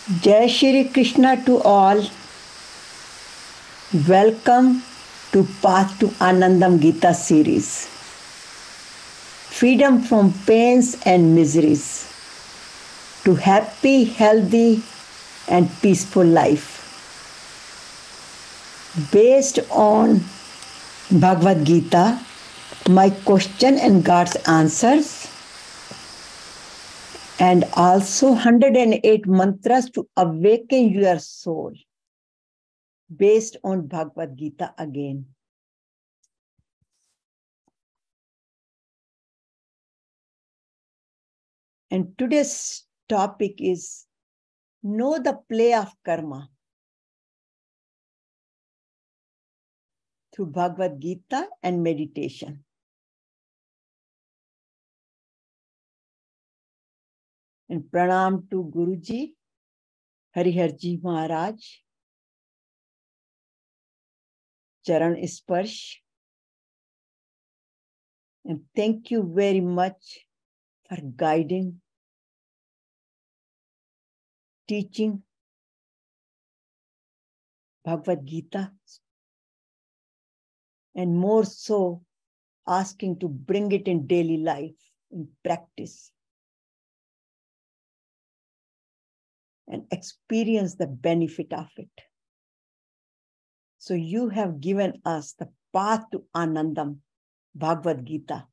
Jai Shri Krishna to all. Welcome to Path to Anandam Gita series. Freedom from pains and miseries to happy, healthy and peaceful life. Based on Bhagavad Gita, my question and God's answers, and also 108 mantras to awaken your soul, based on Bhagavad Gita again. And today's topic is know the play of karma through Bhagavad Gita and meditation. And pranam to Guruji, Hariharji Maharaj, Charan Sparsh. And thank you very much for guiding, teaching Bhagavad Gita, and more so asking to bring it in daily life, in practice, and experience the benefit of it. So you have given us the path to Anandam, Bhagavad Gita,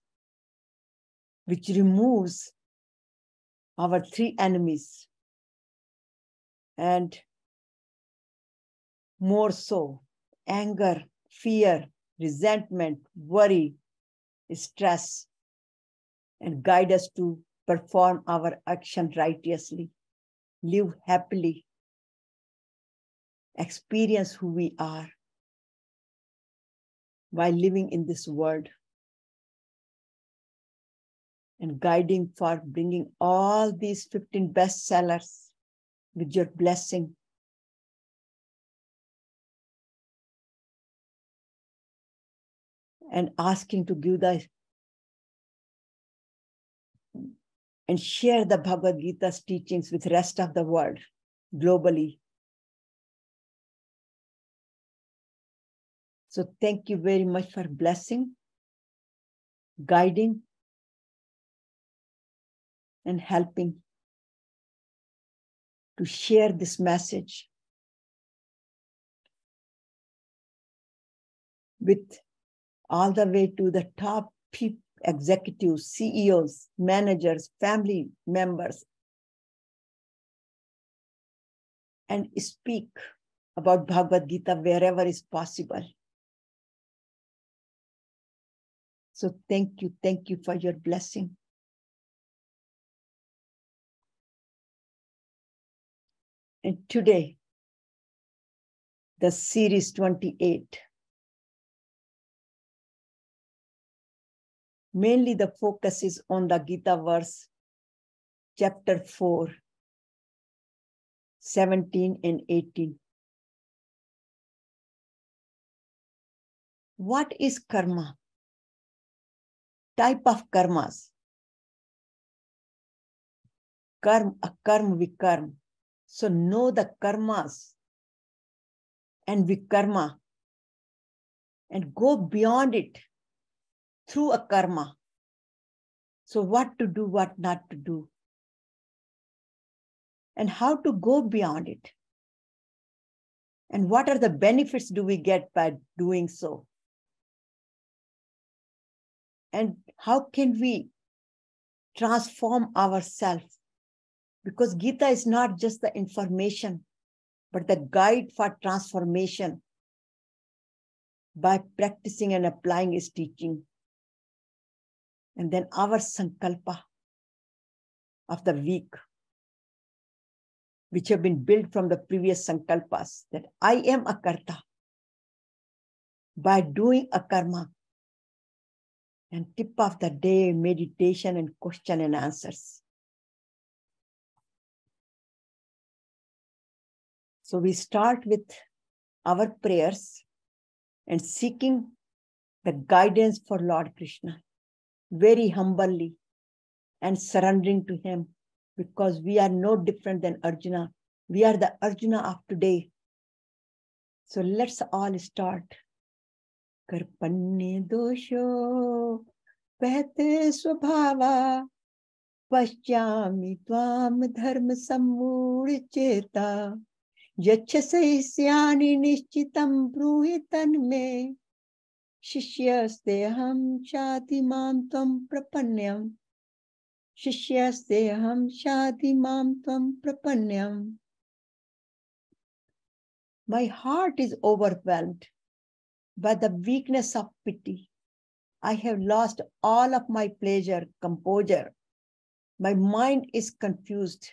which removes our three enemies, and more so anger, fear, resentment, worry, stress, and guide us to perform our action righteously, live happily, experience who we are while living in this world, and guiding for bringing all these 15 bestsellers with your blessing. And asking to give and share the Bhagavad Gita's teachings with the rest of the world globally. So thank you very much for blessing, guiding, and helping to share this message with all the way to the top executives, CEOs, managers, family members, and speak about Bhagavad Gita wherever is possible. So thank you for your blessing. And today, the Series 28. Mainly the focus is on the Gita verse, chapter 4, 17 and 18. What is karma? Type of karmas. Akarma Vikarma. So know the karmas and Vikarma and go beyond it through a karma. So what to do, what not to do, and how to go beyond it. And what are the benefits do we get by doing so? And how can we transform ourselves? Because Gita is not just the information, but the guide for transformation by practicing and applying its teaching. And then our sankalpa of the week, which have been built from the previous sankalpas, that I am a karta by doing a karma. And tip of the day, meditation and question and answers. So we start with our prayers and seeking the guidance for Lord Krishna, very humbly and surrendering to him, because we are no different than Arjuna We are the Arjuna of today. So let's all start. Karpanye dosho pehte swabhava paschami tvam dharma sammudcheta yachasaisyani nishchitam bruhitan me Shishyasteham shadimam tvam prapanyam. Shishyasteham shadimam tvam prapanyam. My heart is overwhelmed by the weakness of pity. I have lost all of my pleasure, composure. My mind is confused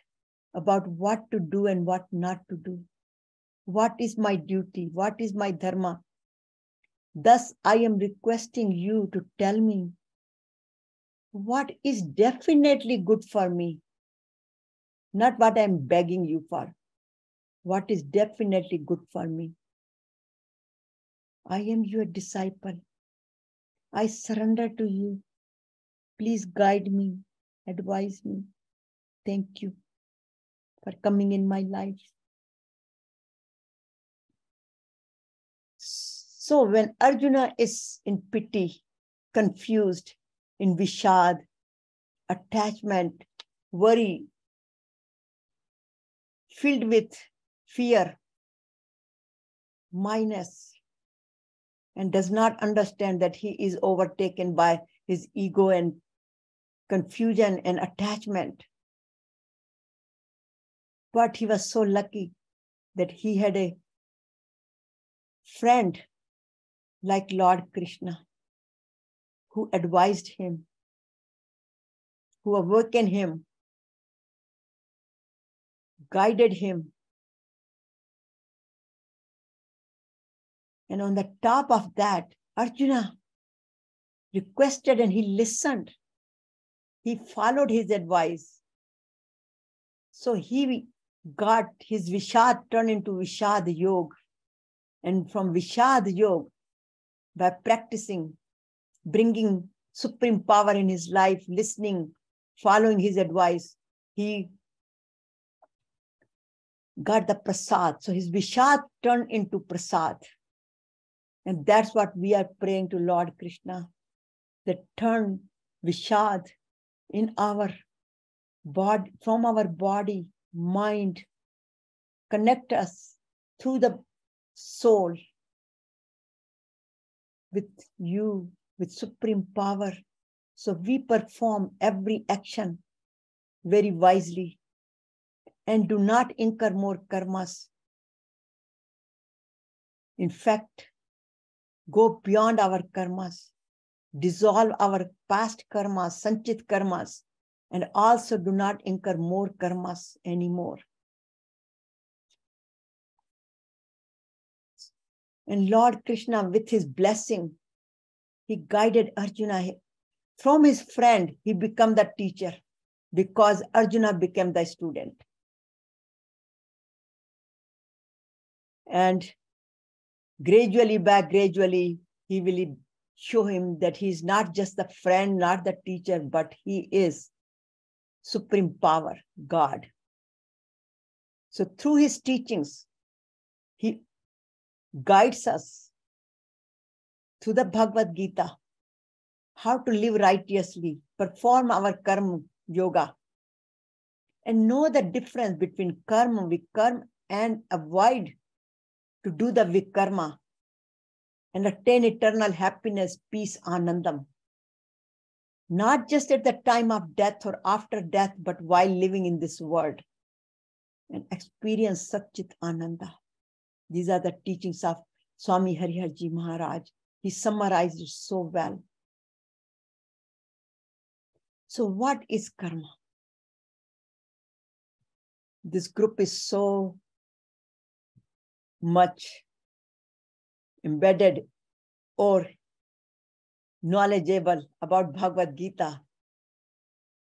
about what to do and what not to do. What is my duty? What is my dharma? Thus, I am requesting you to tell me what is definitely good for me, not what I'm begging you for. What is definitely good for me? I am your disciple. I surrender to you. Please guide me, advise me. Thank you for coming in my life. So when Arjuna is in pity, confused, in vishad, attachment, worry, filled with fear, minus, and does not understand that he is overtaken by his ego and confusion and attachment. But he was so lucky that he had a friend like Lord Krishna who advised him, who awakened him, guided him. And on the top of that, Arjuna requested and he listened. He followed his advice. So he got his Vishad turned into Vishad Yoga. And from Vishad Yoga, by practicing, bringing supreme power in his life, listening, following his advice, he got the prasad. So his Vishad turned into prasad. And that's what we are praying to Lord Krishna, that turn Vishad in our body, from our body, mind, connect us through the soul with you, with supreme power. So we perform every action very wisely and do not incur more karmas. In fact, go beyond our karmas, dissolve our past karmas, sanchit karmas, and also do not incur more karmas anymore. And Lord Krishna, with his blessing, he guided Arjuna. From his friend, he became the teacher because Arjuna became the student. And gradually, he will show him that he is not just the friend, not the teacher, but he is supreme power, God. So through his teachings, he guides us through the Bhagavad Gita, how to live righteously, perform our karma yoga, and know the difference between karma, vikarma, and avoid to do the vikarma and attain eternal happiness, peace, Anandam. Not just at the time of death or after death, but while living in this world and experience Satchit Ananda. These are the teachings of Swami Hariharji Maharaj. He summarized it so well. So what is karma? This group is so much embedded or knowledgeable about Bhagavad Gita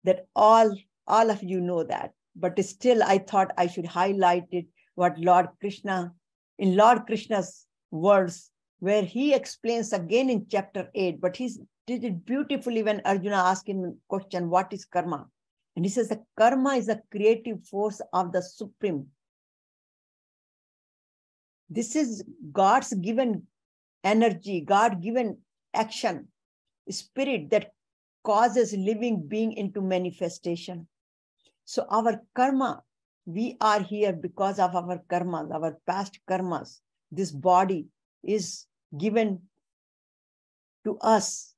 that all of you know that. But still, I thought I should highlight it, what Lord Krishna, in Lord Krishna's words, where he explains again in chapter 8, but he did it beautifully when Arjuna asked him a question, what is karma? And he says that karma is the creative force of the Supreme This is God's given energy, God-given action, spirit that causes living being into manifestation. So our karma, we are here because of our karmas, our past karmas. This body is given to us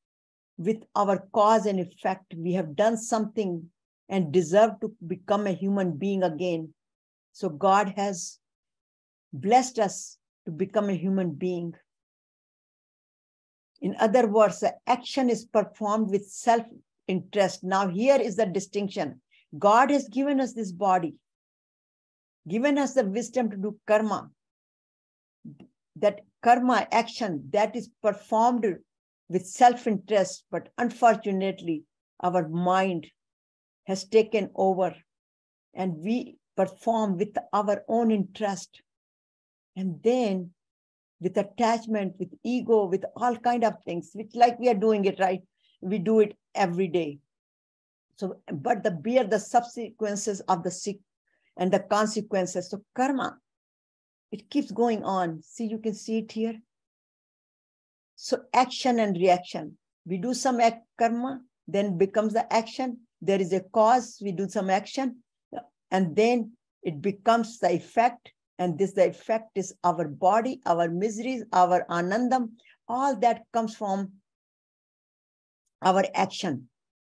with our cause and effect. We have done something and deserve to become a human being again. So God has blessed us to become a human being. In other words, the action is performed with self-interest. Now here is the distinction. God has given us this body, given us the wisdom to do karma. That karma action that is performed with self-interest, but unfortunately, our mind has taken over and we perform with our own interest. And then with attachment, with ego, with all kind of things, which like we are doing it, right? We do it every day. So, but bear the subsequences of the sick and the consequences. So karma, it keeps going on. See, you can see it here. So action and reaction. We do some karma, then becomes the action. There is a cause, we do some action, and then it becomes the effect. And this, the effect is our body, our miseries, our Anandam. All that comes from our action.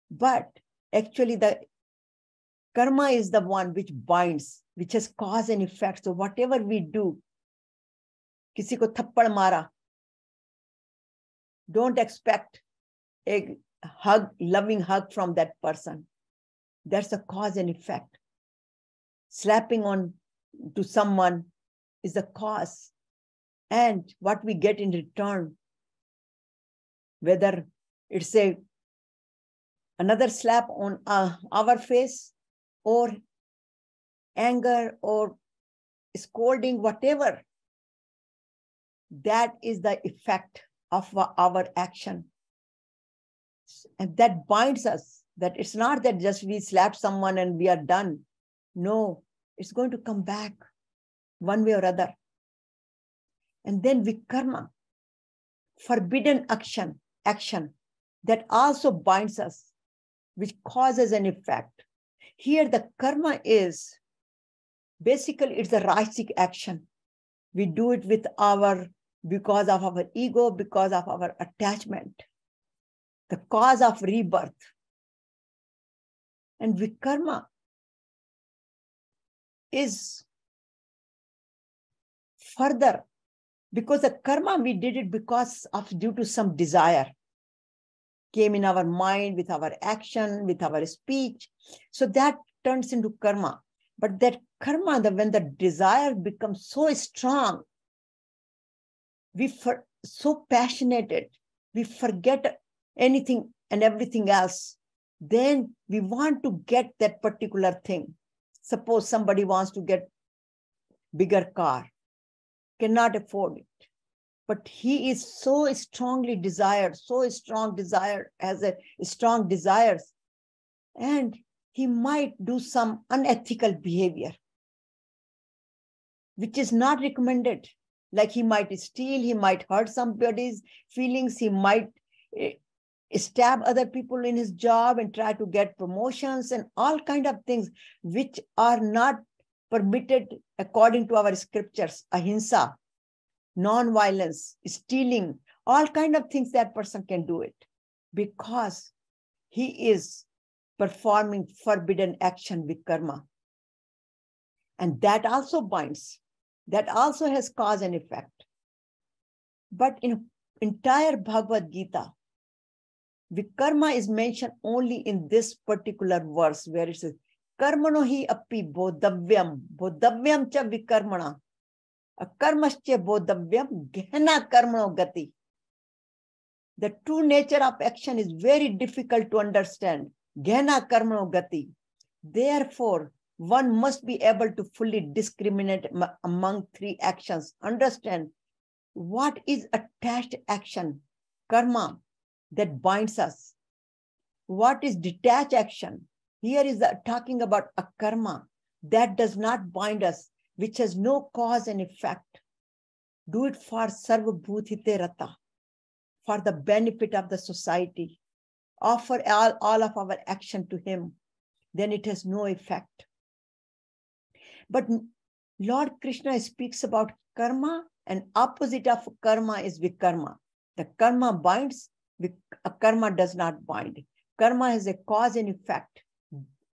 But actually the karma is the one which binds, which has cause and effect. So whatever we do, kisi ko thappad mara, don't expect a hug, loving hug from that person. That's a cause and effect. Slapping on to someone is the cause. And what we get in return, whether it's another slap on our face, or anger, or scolding, whatever, that is the effect of our action. And that binds us. That it's not that just we slap someone and we are done. No, it's going to come back one way or other. And then vikarma, forbidden action that also binds us, which causes an effect. Here the karma is, basically it's a rajasic action. We do it with because of our ego, because of our attachment, the cause of rebirth. And vikarma is further, because the karma, we did it because of due to some desire, came in our mind with our action, with our speech. So that turns into karma. But that karma, when the desire becomes so strong, so passionate, we forget anything and everything else. Then we want to get that particular thing. Suppose somebody wants to get bigger car, cannot afford it, but he is so strongly desired, has a strong desires, and he might do some unethical behavior, which is not recommended. Like he might steal, he might hurt somebody's feelings, he might stab other people in his job and try to get promotions and all kind of things which are not permitted according to our scriptures. Ahimsa, non-violence, stealing, all kind of things that person can do it because he is performing forbidden action with karma. And that also binds. That also has cause and effect. But in entire Bhagavad Gita, vikarma is mentioned only in this particular verse where it says, karmano hi api bodhavyam cha vikarmana, akarmascha bodhavyam gehna karmano gati. The true nature of action is very difficult to understand. Gehna karmano gati. Therefore, one must be able to fully discriminate among three actions. Understand what is attached action, karma, that binds us. What is detached action? Here is talking about a karma that does not bind us, which has no cause and effect. Do it for Sarva Bhutite Rata, for the benefit of the society. Offer all of our action to him, then it has no effect. But Lord Krishna speaks about karma, and opposite of karma is vikarma. The karma binds, karma does not bind. Karma is a cause and effect.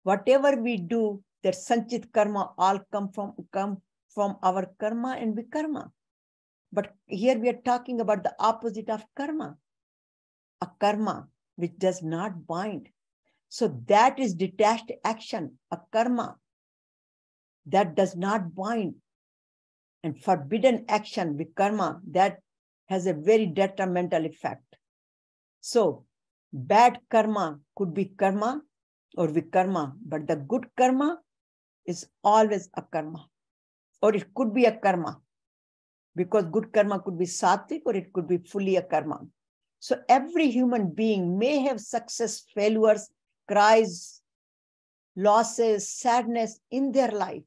Whatever we do, that sanchit karma all come from our karma and vikarma. But here we are talking about the opposite of karma, a karma which does not bind. So that is detached action, a karma that does not bind. And forbidden action, vikarma, that has a very detrimental effect. So bad karma could be karma or vikarma, but the good karma is always a karma, or it could be a karma, because good karma could be sattvic or it could be fully a karma. So every human being may have success, failures, cries, losses, sadness in their life.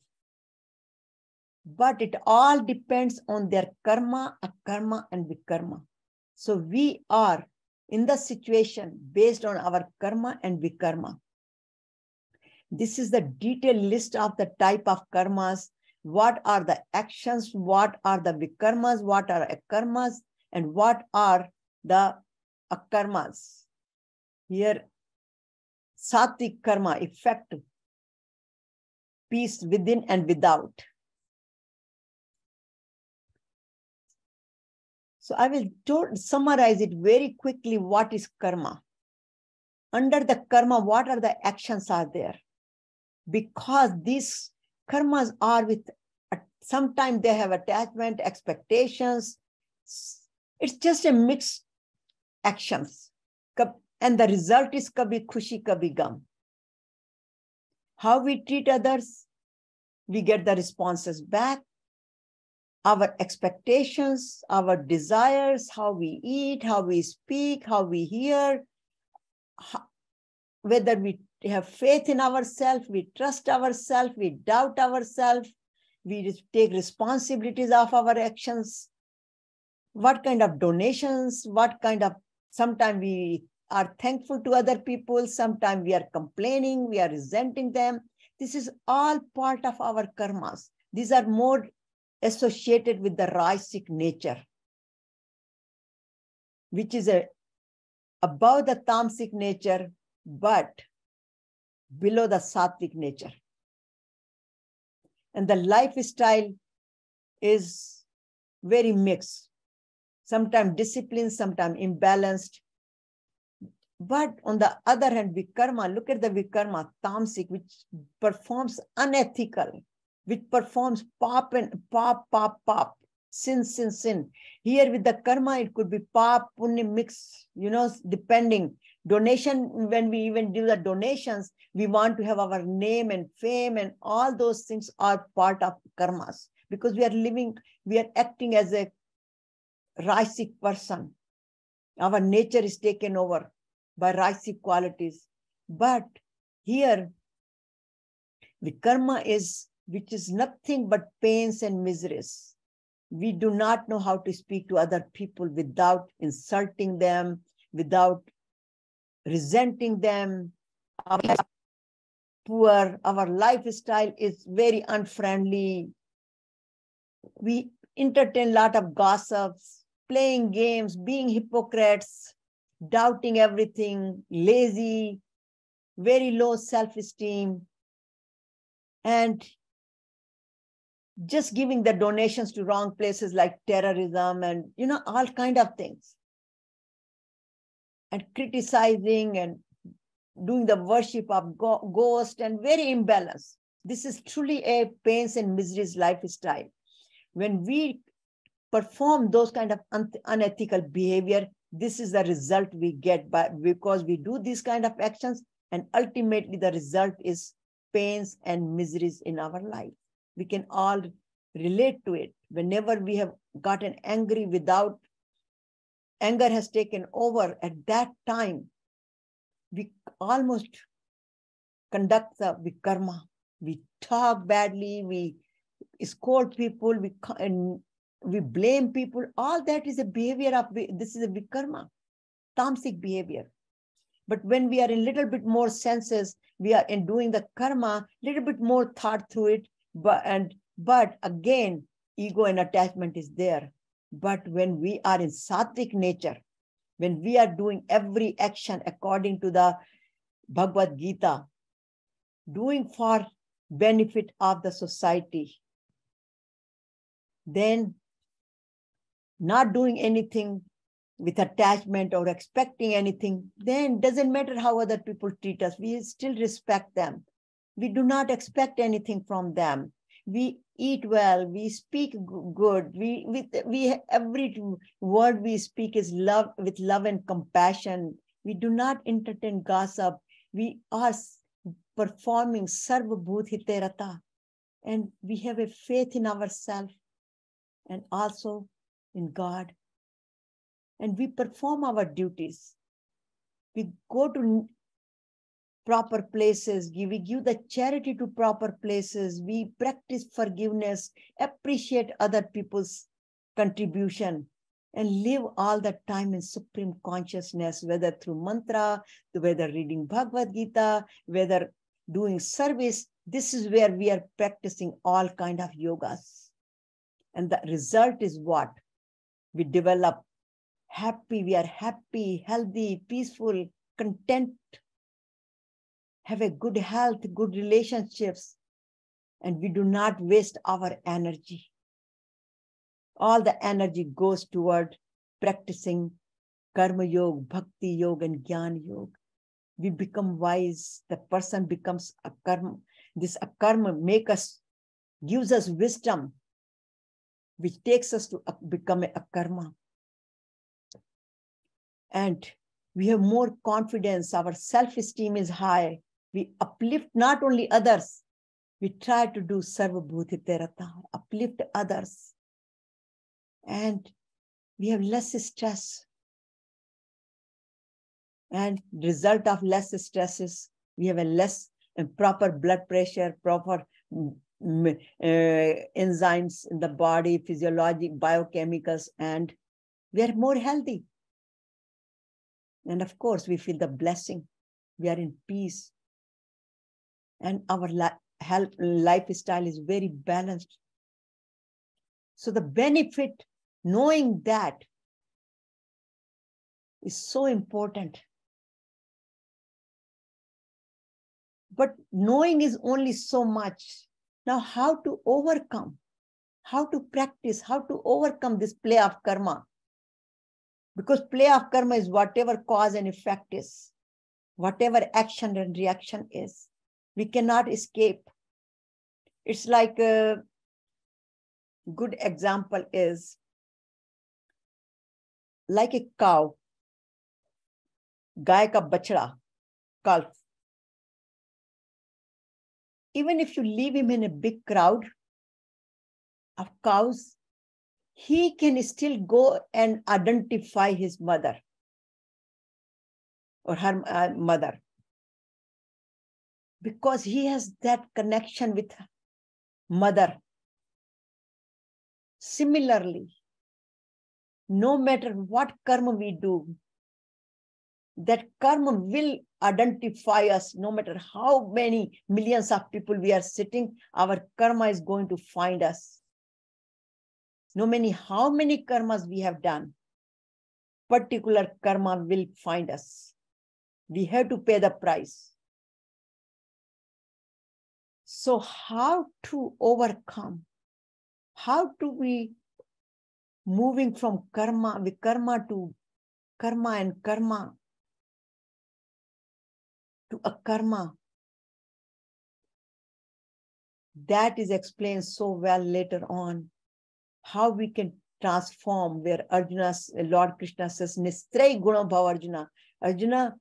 But it all depends on their karma, akarma, and vikarma. So we are in the situation based on our karma and vikarma. This is the detailed list of the type of karmas. What are the actions? What are the vikarmas? What are akarmas? And what are the akarmas? Here, sattvic karma, effect, peace within and without. So I will summarize it very quickly. What is karma? Under the karma, what are the actions are there? Because these karmas are with, sometimes they have attachment, expectations. It's just a mixed actions. And the result is kabhi khushi, kabhi gum. How we treat others, we get the responses back. Our expectations, our desires, how we eat, how we speak, how we hear, whether we have faith in ourselves, we trust ourselves, we doubt ourselves, we take responsibilities of our actions, what kind of donations, what kind of, sometimes we are thankful to other people, sometimes we are complaining, we are resenting them. This is all part of our karmas. These are more associated with the rajasic nature, which is above the tamasic nature, but below the sattvic nature. And the lifestyle is very mixed, sometimes disciplined, sometimes imbalanced. But on the other hand, vikarma, look at the vikarma, tamasic, which performs unethical, which performs pop, sin. Here with the karma, it could be pop, punya mix, depending. Donation, when we even do the donations, we want to have our name and fame, and all those things are part of karmas, because we are acting as a rajasic person. Our nature is taken over by rajasic qualities. But here, vikarma is, which is nothing but pains and miseries. We do not know how to speak to other people without insulting them, without resenting them. Our poor, our lifestyle is very unfriendly. We entertain a lot of gossips, playing games, being hypocrites, doubting everything, lazy, very low self-esteem, and just giving the donations to wrong places like terrorism and, all kind of things. And criticizing and doing the worship of ghost and very imbalanced. This is truly a pains and miseries lifestyle. When we perform those kind of unethical behavior, this is the result we get because we do these kind of actions, and ultimately the result is pains and miseries in our life. We can all relate to it. Whenever we have gotten angry without, anger has taken over, at that time, we almost conduct the vikarma. We talk badly, we scold people, we blame people. All that is a behavior of, this is a vikarma, tamasic behavior. But when we are in little bit more senses, we are in doing the karma, little bit more thought through it. But again, ego and attachment is there. But when we are in sattvic nature, when we are doing every action according to the Bhagavad Gita, doing for benefit of the society, then not doing anything with attachment or expecting anything, then doesn't matter how other people treat us. We still respect them. We do not expect anything from them. We eat well. We speak good. We every word we speak is love, with love and compassion. We do not entertain gossip. We are performing sarva bhut hiterata, and we have a faith in ourselves and also in God. And we perform our duties. We go to proper places. We give the charity to proper places. We practice forgiveness, appreciate other people's contribution, and live all the time in supreme consciousness, whether through mantra, whether reading Bhagavad Gita, whether doing service. This is where we are practicing all kind of yogas. And the result is what? We develop happy, we are happy, healthy, peaceful, content, have a good health, good relationships, and we do not waste our energy. All the energy goes toward practicing karma yoga, bhakti yoga, and jnana yoga. We become wise. The person becomes akarma. This akarma gives us wisdom, which takes us to become a akarma. And we have more confidence. Our self-esteem is high. We uplift not only others, we try to do sarva bhuti terata, uplift others. And we have less stress. And the result of less stress is we have a less and proper blood pressure, proper enzymes in the body, physiologic, biochemicals, and we are more healthy. And of course, we feel the blessing. We are in peace. And our lifestyle is very balanced. So the benefit, knowing that, is so important. But knowing is only so much. Now, how to overcome, how to practice, how to overcome this play of karma? Because play of karma is whatever cause and effect is, whatever action and reaction is. We cannot escape. It's like a good example is like a cow, गाय का बछड़ा, calf. Even if you leave him in a big crowd of cows, he can still go and identify his mother or her mother, because he has that connection with mother. Similarly, no matter what karma we do, that karma will identify us. No matter how many millions of people we are sitting, our karma is going to find us. No matter how many karmas we have done, particular karma will find us. We have to pay the price. So how to overcome? How to be moving from karma, vikarma to karma and karma to akarma? That is explained so well later on. How we can transform, where Lord Krishna says, Nistray guna bhav Arjuna. Arjuna,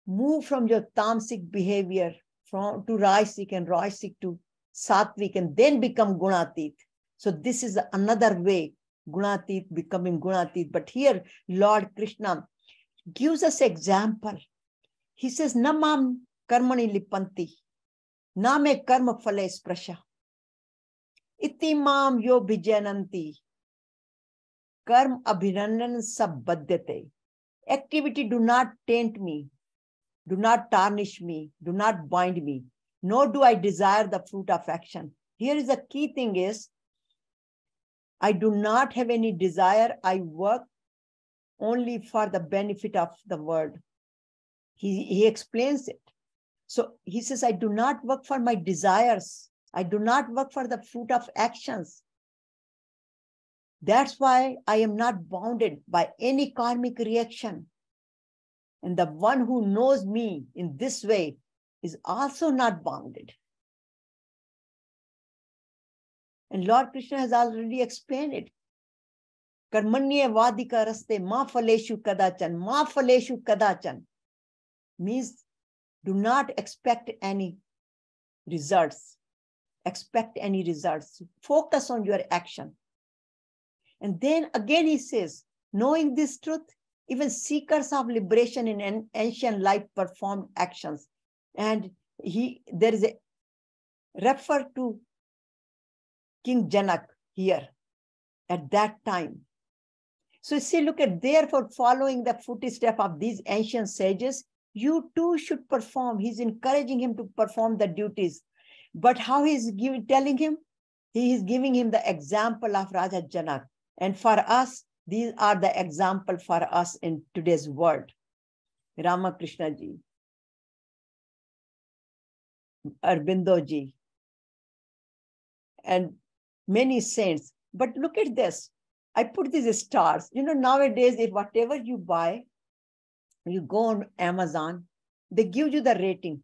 move from your tamasic behavior to rajasic and rajasic to sattvic, and then become gunatit. So this is another way, gunatit, becoming gunatit. But here, Lord Krishna gives us example. He says, Namam karmani lipanti, na me karma phale sprasha. Iti mam yo bijananti. Karm abhinandan sabbadyate. Activity do not taint me, do not tarnish me, do not bind me, nor do I desire the fruit of action. Here is the key thing is, I do not have any desire. I work only for the benefit of the world. He explains it. So he says, I do not work for my desires. I do not work for the fruit of actions. That's why I am not bounded by any karmic reaction. And the one who knows me in this way is also not bounded. And Lord Krishna has already explained it. Karmanya vadika raste ma phaleshu kadachan, ma phaleshu kadachan. Means do not expect any results. Expect any results. Focus on your action. And then again he says, knowing this truth, even seekers of liberation in an ancient life performed actions. And there is a refer to King Janak here at that time. So see, look at, therefore, following the footstep of these ancient sages, you too should perform. He's encouraging him to perform the duties. But how he's telling him? He is giving him the example of Raja Janak. And for us, these are the example for us in today's world. Ramakrishna ji, Aurobindo ji, and many saints. But look at this. I put these stars. You know, nowadays, if whatever you buy, you go on Amazon, they give you the rating.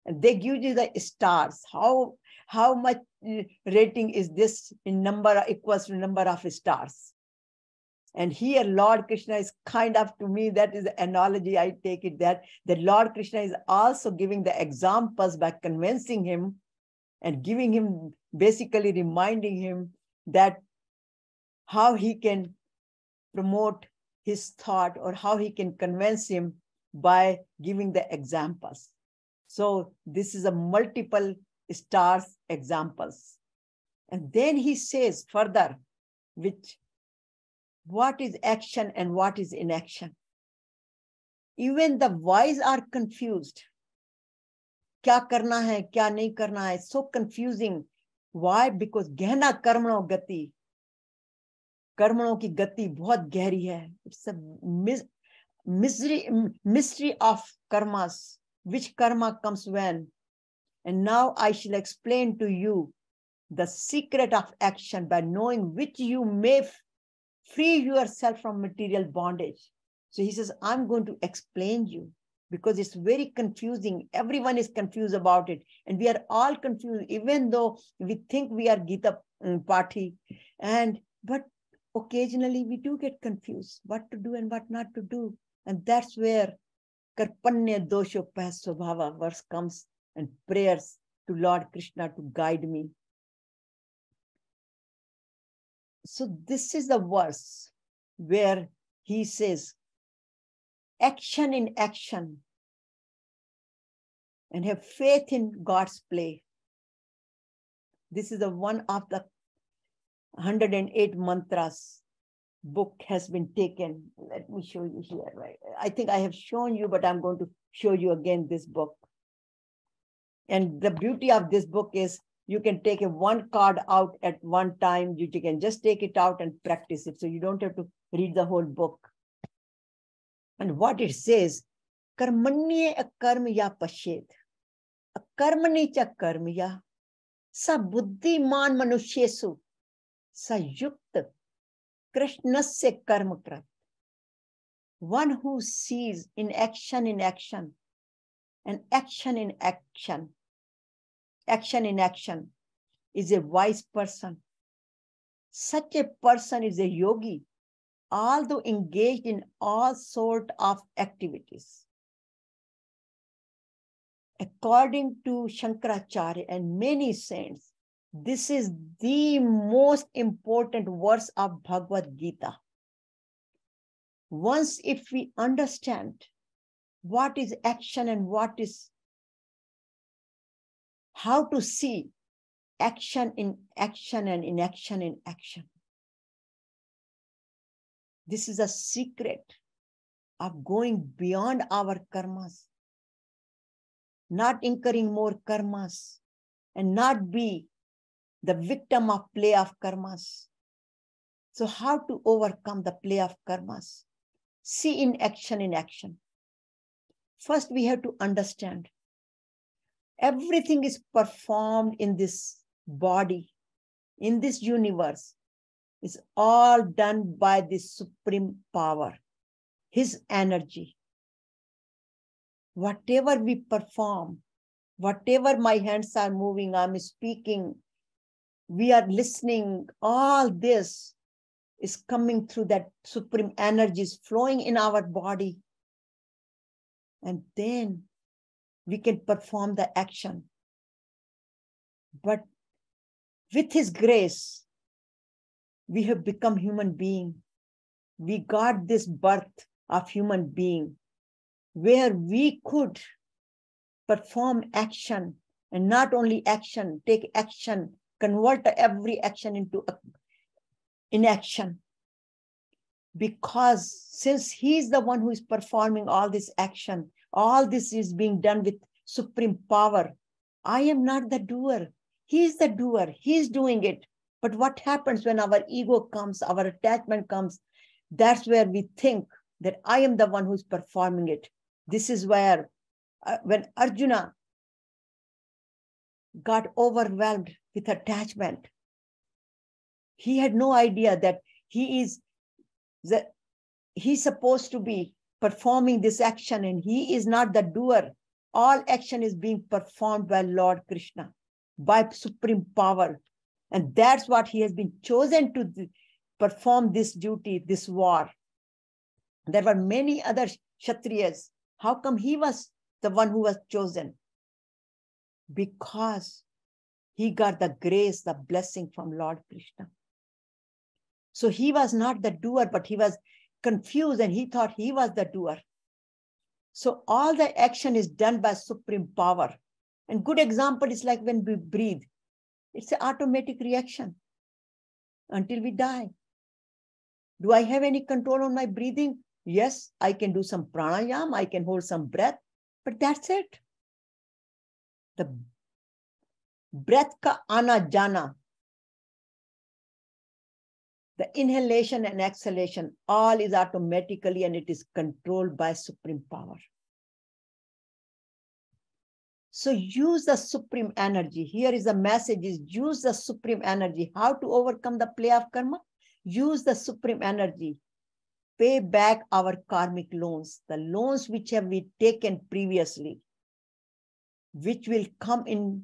And they give you the stars. How much rating is this in number equals to number of stars? And here Lord Krishna is kind of, to me, that is the analogy I take it, that Lord Krishna is also giving the examples by convincing him and giving him, basically reminding him that how he can promote his thought or how he can convince him by giving the examples. So this is a multiple stars examples. And then he says further, what is action and what is inaction? Even the wise are confused. Kya karna hai, kya nahi karna hai? So confusing. Why? Because gehna karmano gati. Karmano ki gati bahut gehri hai. It's a mystery of karmas. Which karma comes when? And now I shall explain to you the secret of action by knowing which you may free yourself from material bondage. So he says, I'm going to explain you because it's very confusing. Everyone is confused about it. And we are all confused, even though we think we are Gita party. But occasionally we do get confused, what to do and what not to do. And that's where Karpanya dosho pasvabhava verse comes and prayers to Lord Krishna to guide me. So this is the verse where he says, action in action and have faith in God's play. This is the one of the 108 mantras book has been taken. Let me show you here. Right? I think I have shown you, but I'm going to show you again this book. And the beauty of this book is you can take one card out at one time. You can just take it out and practice it. So you don't have to read the whole book. And what it says, karmanye akarmya pashet. Akarmani cha karmya. Sa buddhiman manushyesu. Sa yukta. Krishnasya karmakrat. One who sees in action and action in action is a wise person. Such a person is a yogi, although engaged in all sorts of activities. According to Shankaracharya and many saints, this is the most important verse of Bhagavad Gita. Once if we understand what is action and what is how to see, action in action and inaction in action. This is a secret of going beyond our karmas, not incurring more karmas, and not be the victim of play of karmas. So how to overcome the play of karmas? See in action. First, we have to understand everything is performed in this body, in this universe. It's all done by this supreme power, his energy. Whatever we perform, whatever my hands are moving, I'm speaking, we are listening, all this is coming through that supreme energy, is flowing in our body. And then we can perform the action. But with his grace, we have become human being. We got this birth of human being where we could perform action, and not only action, take action, convert every action into inaction. Because since he's the one who is performing all this action, all this is being done with supreme power. I am not the doer. He's the doer. He's doing it. But what happens when our ego comes, our attachment comes? That's where we think that I am the one who's performing it. This is where when Arjuna got overwhelmed with attachment, he had no idea that he's supposed to be performing this action, and he is not the doer. All action is being performed by Lord Krishna, by supreme power. And that's what he has been chosen to perform this duty, this war. There were many other Kshatriyas. How come he was the one who was chosen? Because he got the grace, the blessing from Lord Krishna. So he was not the doer, but he was confused and he thought he was the doer. So all the action is done by supreme power. And good example is like when we breathe. It's an automatic reaction until we die. Do I have any control on my breathing? Yes, I can do some pranayama, I can hold some breath, but that's it. The breath ka ana jana, the inhalation and exhalation, all is automatically and it is controlled by supreme power. So use the supreme energy. Here is a message, is use the supreme energy. How to overcome the play of karma? Use the supreme energy. Pay back our karmic loans, the loans which have been taken previously, which will come in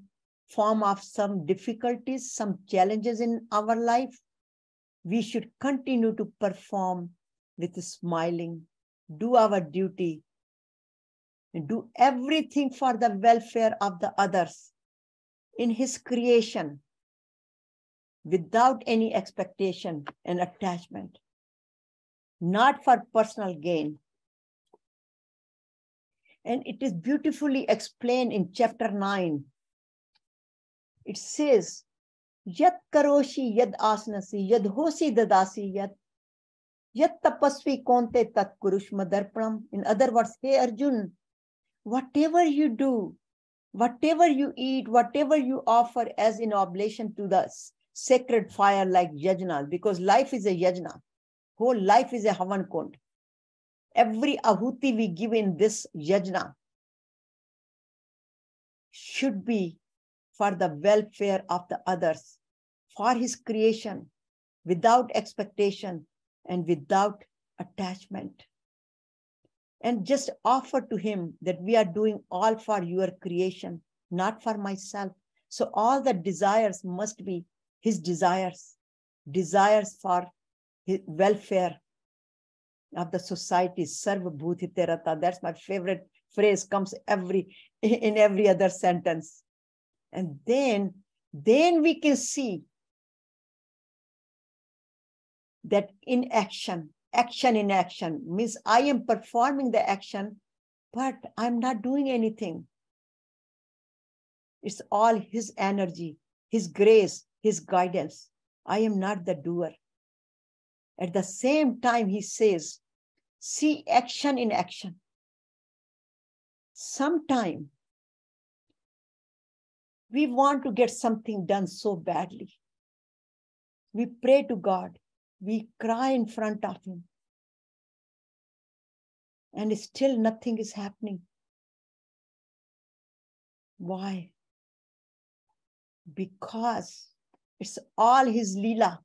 form of some difficulties, some challenges in our life. We should continue to perform with smiling, do our duty, and do everything for the welfare of the others in his creation without any expectation and attachment, not for personal gain. And it is beautifully explained in chapter 9. It says, Yat karoshi yad asnasi yad hosi dadasi yat tapasvi konte tat kurushma darpanam. In other words, hey Arjun, whatever you do, whatever you eat, whatever you offer as in oblation to the sacred fire like yajna, because life is a yajna, whole life is a havan kund. Every ahuti we give in this yajna should be for the welfare of the others, for his creation, without expectation and without attachment. And just offer to him that we are doing all for your creation, not for myself. So all the desires must be his desires, desires for his welfare of the society. Sarva bhutite rata. That's my favorite phrase, comes in every other sentence. And then we can see that in action in action means I am performing the action, but I'm not doing anything. It's all his energy. His grace, His guidance. I am not the doer. At the same time, he says, see action in action. Sometime we want to get something done so badly. We pray to God. We cry in front of Him. And still nothing is happening. Why? Because it's all His Leela.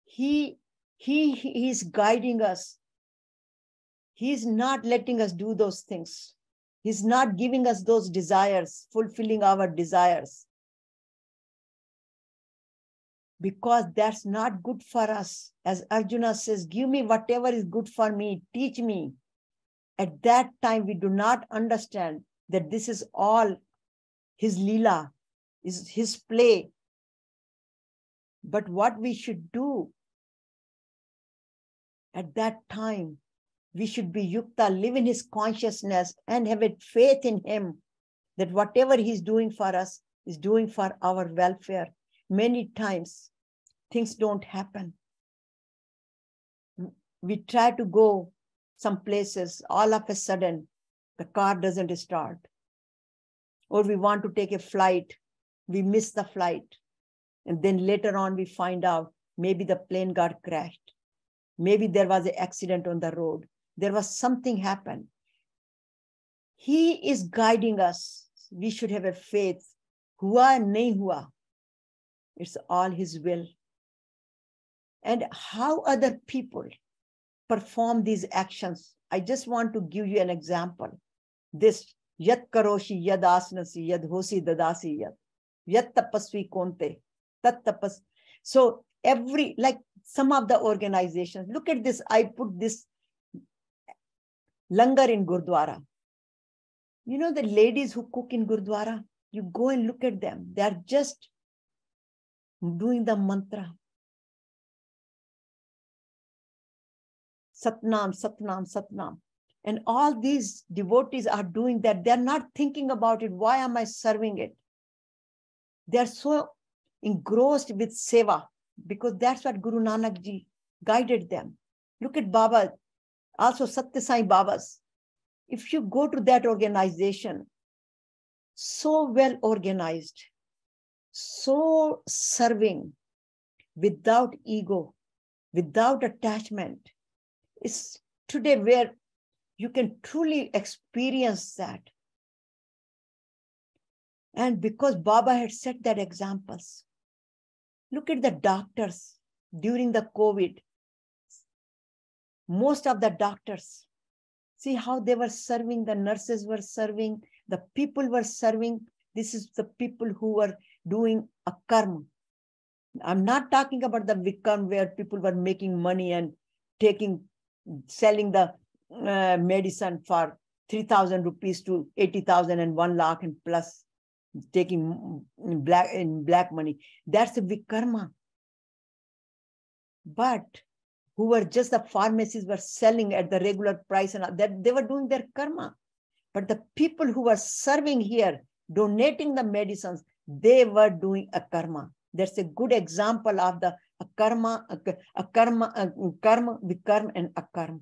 He is guiding us. He is not letting us do those things. He's not giving us those desires, fulfilling our desires. Because that's not good for us. As Arjuna says, give me whatever is good for me, teach me. At that time, we do not understand that this is all His Leela, is His play. But what we should do at that time, we should be yukta, live in His consciousness and have a faith in Him that whatever He's doing for us is doing for our welfare. Many times, things don't happen. We try to go some places, all of a sudden, the car doesn't start. Or we want to take a flight, we miss the flight. And then later on, we find out maybe the plane got crashed. Maybe there was an accident on the road. There was something happened. He is guiding us. We should have a faith. Hua nahi hua. It's all His will. And how other people perform these actions. I just want to give you an example. This yat karoshi yad asnasi yad hosi dadasi yad. Yat tapasvi konte. Tat tapas. So like some of the organizations, look at this. I put this langar in Gurdwara. You know the ladies who cook in Gurdwara? You go and look at them. They are just doing the mantra. Satnam, Satnam, Satnam. And all these devotees are doing that. They're not thinking about it. Why am I serving it? They're so engrossed with seva because that's what Guru Nanak Ji guided them. Look at Baba, also Satya Sai Babas. If you go to that organization, so well organized, so serving, without ego, without attachment, it's today where you can truly experience that. And because Baba had set that examples, look at the doctors during the COVID. Most of the doctors, see how they were serving, the nurses were serving, the people were serving. This is the people who were doing Akarma. I'm not talking about the Vikarma where people were making money and selling the medicine for 3,000 rupees to 80,000 and 1 lakh and plus taking black money. That's a Vikarma. But who were just the pharmacies were selling at the regular price and that they were doing their karma. But the people who were serving here, donating the medicines, they were doing a karma. That's a good example of the karma, vikarma, and akarma.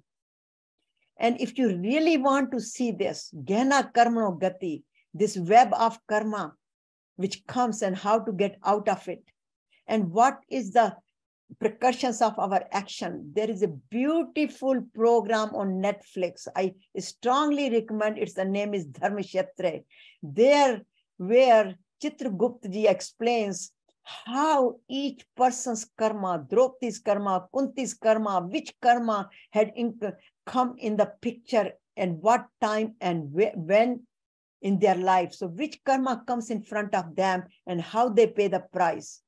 And if you really want to see this, gena karma gati, this web of karma, which comes and how to get out of it, and what is the precautions of our action, there is a beautiful program on Netflix. I strongly recommend it. The name is Dharmashetra. There where Chitragupta ji explains how each person's karma, Draupadi's karma, Kunti's karma, which karma had come in the picture and what time and when in their life. So which karma comes in front of them and how they pay the price.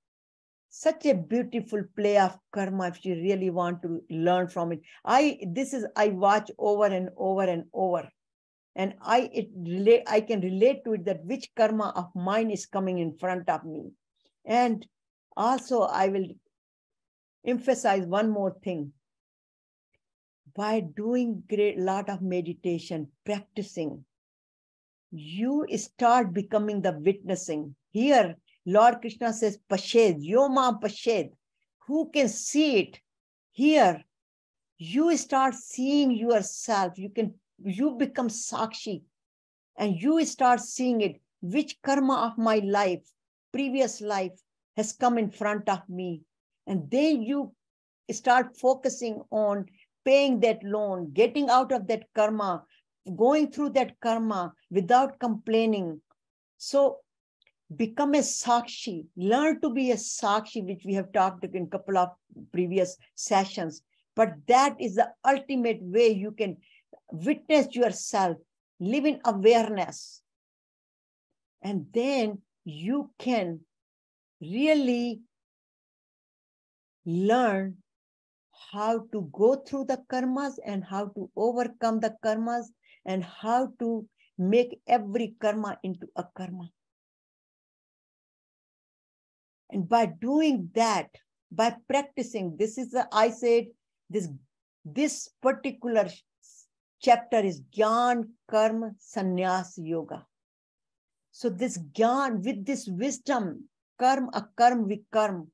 Such a beautiful play of karma if you really want to learn from it. I watch over and over and over. And I can relate to it that which karma of mine is coming in front of me. And also I will emphasize one more thing. By doing lot of meditation, practicing, you start becoming the witnessing. Here, Lord Krishna says, Pashed, Yoma Pashed. Who can see it? Here, you start seeing yourself. You become Sakshi, and you start seeing it. Which karma of my life, previous life, has come in front of me. And then you start focusing on paying that loan, getting out of that karma, going through that karma without complaining. So become a Sakshi, learn to be a Sakshi, which we have talked in a couple of previous sessions. But that is the ultimate way you can witness yourself, live in awareness. And then you can really learn how to go through the karmas and how to overcome the karmas and how to make every karma into a karma. And by doing that, by practicing, I said, this particular chapter is Gyan, Karma, Sannyas, Yoga. So this Gyan, with this wisdom, Karma, Akarma Vikarma,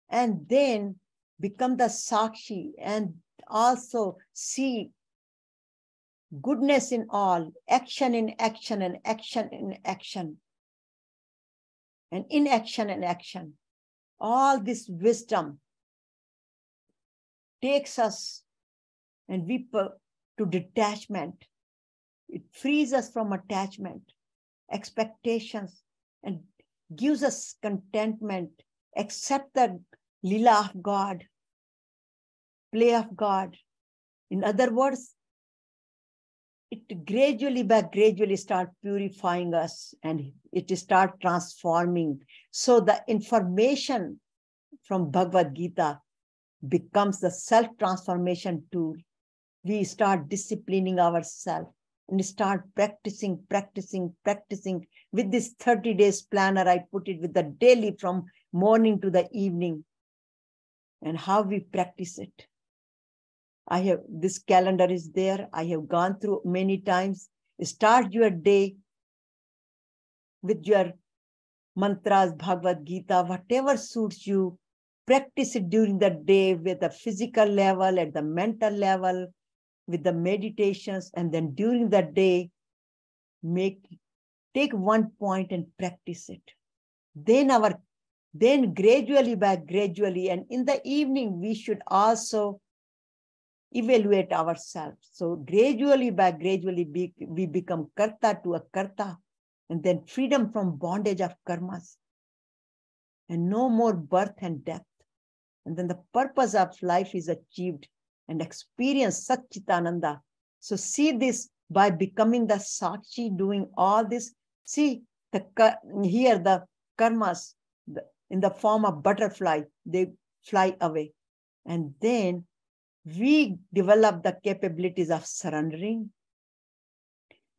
and then become the Sakshi and also see goodness in all, action in action and action in action, and inaction and action. All this wisdom takes us and to detachment. It frees us from attachment, expectations, and gives us contentment. Accept the Leela of God, play of God. In other words, it gradually start purifying us and it start transforming. So the information from Bhagavad Gita becomes the self-transformation tool. We start disciplining ourselves and start practicing. With this 30 days planner, I put it with the daily from morning to the evening and how we practice it. This calendar is there. I have gone through many times. Start your day with your mantras, Bhagavad Gita, whatever suits you. Practice it during the day with the physical level, at the mental level, with the meditations, and then during the day, take one point and practice it. Then gradually, and in the evening, we should also evaluate ourselves. So gradually, we become karta to a karta, and then freedom from bondage of karmas, and no more birth and death. And then the purpose of life is achieved and experience Satchitananda. So see this by becoming the Sakshi, doing all this. See, here the karmas in the form of butterfly, they fly away. And then we develop the capabilities of surrendering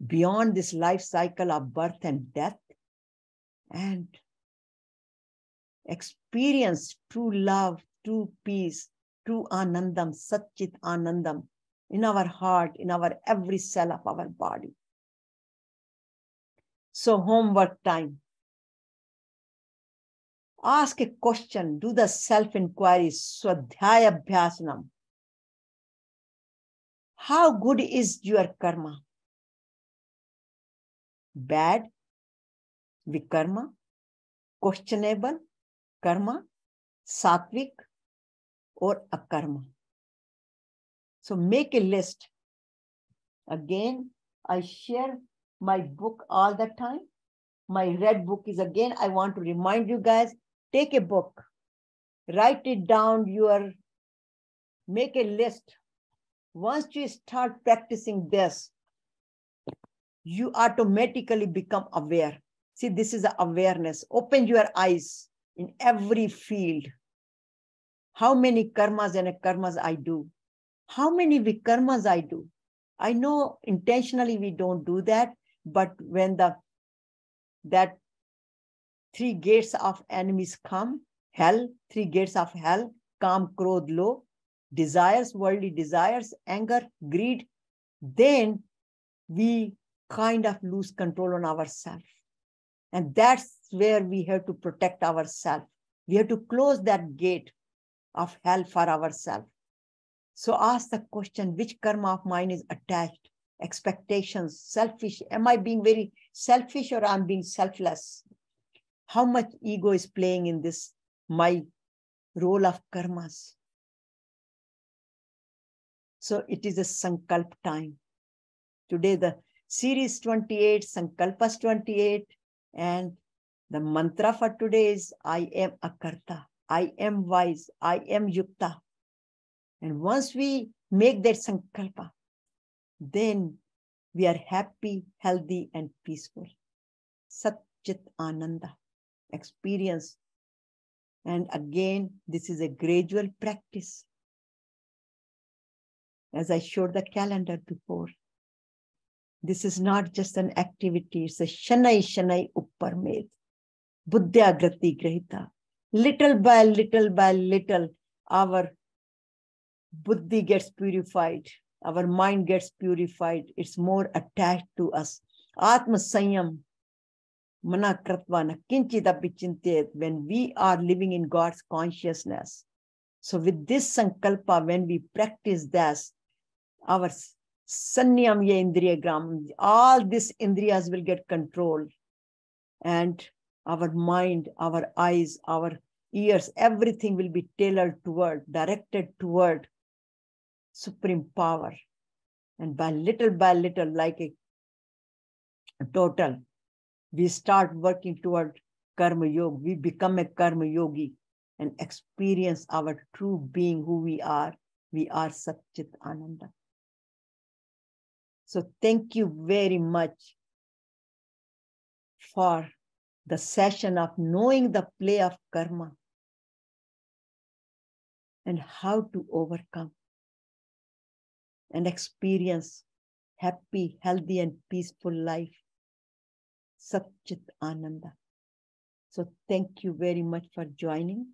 beyond this life cycle of birth and death, and experience true love, true peace, true Anandam, Satchit Anandam in our heart, in our every cell of our body. So homework time. Ask a question, do the self-inquiry, Swadhyaya Abhyasanam. How good is your karma? Bad, vikarma, questionable, karma, sattvic, or akarma. So make a list. Again, I share my book all the time. My red book is, again, I want to remind you guys, take a book, write it down, make a list. Once you start practicing this, you automatically become aware. See, this is awareness. Open your eyes in every field. How many karmas and akarmas I do? How many vikarmas I do? I know intentionally we don't do that, but when that 3 gates of enemies come, hell, 3 gates of hell, Kam, Krodh, Lobh, desires, worldly desires, anger, greed, then we kind of lose control on ourselves. And that's where we have to protect ourselves. We have to close that gate of hell for ourselves. So ask the question, which karma of mine is attached? Expectations, selfish. Am I being very selfish or I'm being selfless? How much ego is playing in this, my role of karmas? So it is a Sankalp time. Today, the Series 28, Sankalpas 28, and the mantra for today is, I am Akarta, I am wise, I am Yukta. And once we make that Sankalpa, then we are happy, healthy, and peaceful. Satchit Ananda, experience. And again, this is a gradual practice. As I showed the calendar before, this is not just an activity, it's a Shanai Shanai Uppar Med. Buddhya Grati Grahita. Little by little, our buddhi gets purified, our mind gets purified, it's more attached to us. Atma Sanyam, Mana Kratvana, Kinchitapi Chintet, when we are living in God's consciousness. So with this Sankalpa, when we practice this, our Sanyam Ye Indriyagram, all these Indriyas will get controlled. And our mind, our eyes, our ears, everything will be tailored toward, directed toward supreme power. And by little, like a total, we start working toward Karma Yoga. We become a Karma Yogi and experience our true being, who we are. We are Satchit Ananda. So thank you very much for the session of knowing the play of karma and how to overcome and experience happy, healthy, and peaceful life. Satchit Ananda. So thank you very much for joining.